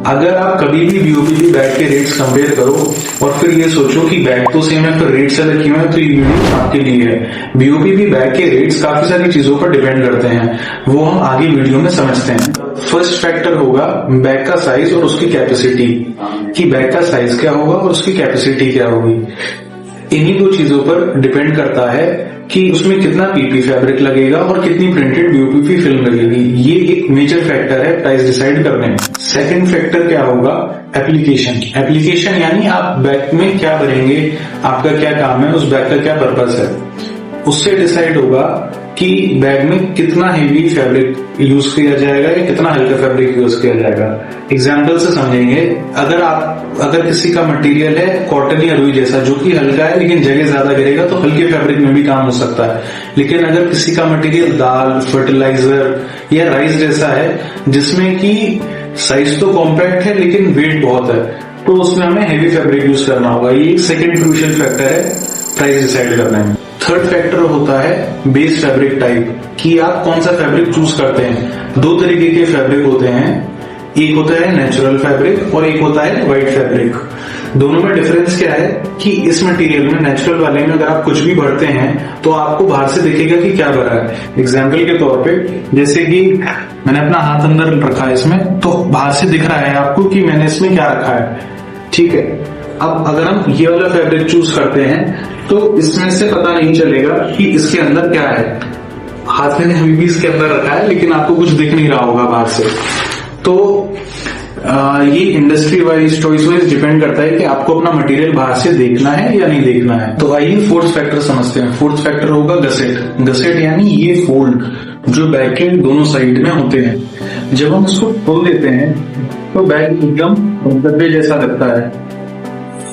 अगर आप कभी भी बीओपीपी बैग के रेट्स कंपेयर करो और फिर ये सोचो कि बैग तो सेम है पर रेट्स अलग क्यों है, तो ये वीडियो आपके लिए है। बीओपीपी बैग के रेट्स काफी सारी चीजों पर डिपेंड करते हैं, वो हम आगे वीडियो में समझते हैं। फर्स्ट फैक्टर होगा बैग का साइज और उसकी कैपेसिटी, कि बैग का साइज क्या होगा और उसकी कैपेसिटी क्या होगी। इन्हीं दो चीजों पर डिपेंड करता है कि उसमें कितना पीपी फैब्रिक लगेगा और कितनी प्रिंटेड बीओपीपी फिल्म लगेगी। ये एक मेजर फैक्टर है प्राइस डिसाइड करने में। सेकंड फैक्टर क्या होगा, एप्लीकेशन। एप्लीकेशन यानी आप बैग में क्या भरेंगे, आपका क्या काम है, उस बैग का क्या पर्पस है, उससे डिसाइड होगा कि बैग में कितना हेवी फैब्रिक यूज किया जाएगा या कितना हल्का फैब्रिक यूज किया जाएगा। एग्जाम्पल से समझेंगे, अगर किसी का मटेरियल है कॉटन या रुई जैसा जो कि हल्का है लेकिन जगह ज्यादा गिरेगा तो हल्के फैब्रिक में भी काम हो सकता है। लेकिन अगर किसी का मटेरियल दाल, फर्टिलाइजर या राइस जैसा है जिसमें कि साइज तो कॉम्पैक्ट है लेकिन वेट बहुत है, तो उसमें हमें हेवी फैब्रिक यूज करना होगा। ये एक सेकेंड क्रूशियल फैक्टर है प्राइस डिसाइड करने में। थर्ड फैक्टर होता है बेस फैब्रिक टाइप, कि आप कौन सा फैब्रिक चूज करते हैं। दो तरीके के फैब्रिक होते हैं, एक होता है नेचुरल फैब्रिक और एक होता है व्हाइट फैब्रिक। दोनों में डिफरेंस क्या है कि इस मटेरियल में, नेचुरल वाले में अगर आप कुछ भी भरते हैं तो आपको बाहर से दिखेगा कि क्या भरा है। एग्जाम्पल के तौर पे जैसे कि मैंने अपना हाथ अंदर रखा है इसमें, तो बाहर से दिख रहा है आपको कि मैंने इसमें क्या रखा है, ठीक है। अब अगर हम ये वाला फैब्रिक चूज करते हैं तो इसमें से पता नहीं चलेगा कि इसके अंदर क्या है। हाथ में अभी भी इसके अंदर रखा है लेकिन आपको कुछ दिख नहीं रहा होगा बाहर से। तो ये industry wise, choice wise depend करता है कि आपको अपना मटेरियल बाहर से देखना है या नहीं देखना है। तो आइए फोर्थ फैक्टर समझते हैं। फोर्थ फैक्टर होगा गसेट। गसेट यानी ये फोल्ड जो बैग के दोनों साइड में होते हैं। जब हम इसको खोल देते हैं तो बैग एकदम डब्बे जैसा लगता है।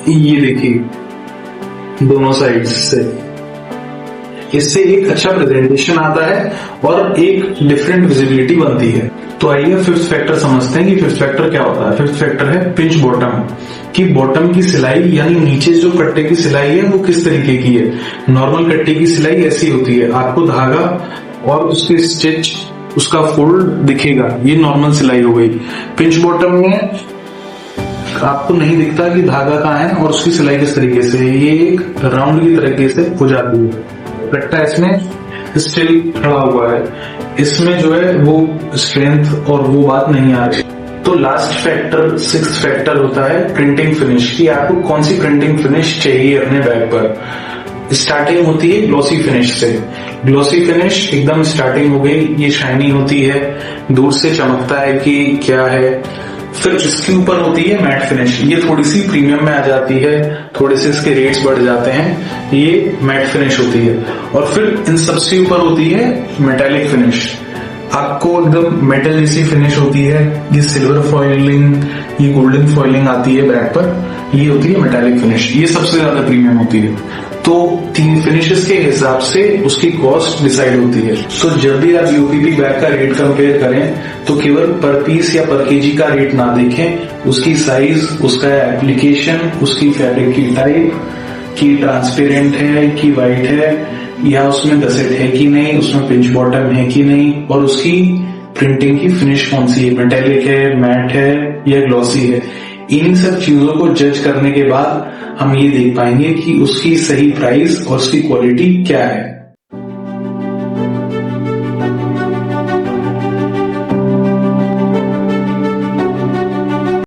ये देखिए दोनों साइड से, इससे एक अच्छा प्रेजेंटेशन आता है और एक डिफरेंट विजिबिलिटी बनती है। तो आइए फिफ्थ फैक्टर समझते हैं कि फिफ्थ फैक्टर क्या होता है। फिफ्थ फैक्टर है पिंच बॉटम, कि बॉटम की सिलाई यानी नीचे जो कट्टे की सिलाई है वो किस तरीके की है। नॉर्मल कट्टे की सिलाई ऐसी होती है, आपको धागा और उसके स्टिच, उसका फोल्ड दिखेगा, ये नॉर्मल सिलाई हो गई। पिंच बॉटम में आपको नहीं दिखता कि धागा कहाँ है और उसकी सिलाई किस तरीके से है। ये एक राउंड की तरीके से हो जाती है। कट्टा इसमें स्टिल खड़ा हुआ है, इसमें जो है वो स्ट्रेंथ और वो बात नहीं आ रही। तो लास्ट फैक्टर, सिक्स्थ फैक्टर होता है प्रिंटिंग फिनिश, कि आपको कौन सी प्रिंटिंग फिनिश चाहिए अपने बैग पर। स्टार्टिंग होती है ग्लॉसी फिनिश से। ग्लॉसी फिनिश एकदम स्टार्टिंग हो गई, ये शाइनी होती है, दूर से चमकता है कि क्या है। फिर इसके ऊपर होती है मैट फिनिश, ये थोड़ी सी प्रीमियम में आ जाती है, थोड़े से इसके रेट्स बढ़ जाते हैं, ये मैट फिनिश होती है। और फिर इन सबसे ऊपर होती है मेटालिक फिनिश, आपको एकदम मेटल जैसी फिनिश होती है। ये सिल्वर फॉइलिंग, ये गोल्डन फॉइलिंग आती है बैग पर, ये होती है मेटालिक फिनिश, ये सबसे ज्यादा प्रीमियम होती है। तो तीन फिनिशेस के हिसाब से उसकी कॉस्ट डिसाइड होती है। तो जब भी आप यूपीपी बैग का रेट कंपेयर करें तो केवल पर पीस या पर केजी का रेट ना देखें, उसकी साइज, उसका एप्लीकेशन, उसकी फैब्रिक की टाइप, कि ट्रांसपेरेंट है कि वाइट है, या उसमें गसेट है कि नहीं, उसमें पिंच बॉटम है कि नहीं, और उसकी प्रिंटिंग की फिनिश कौन सी है, मेटेलिक है, मैट है या ग्लॉसी है। इन सब चीजों को जज करने के बाद हम ये देख पाएंगे कि उसकी सही प्राइस और उसकी क्वालिटी क्या है।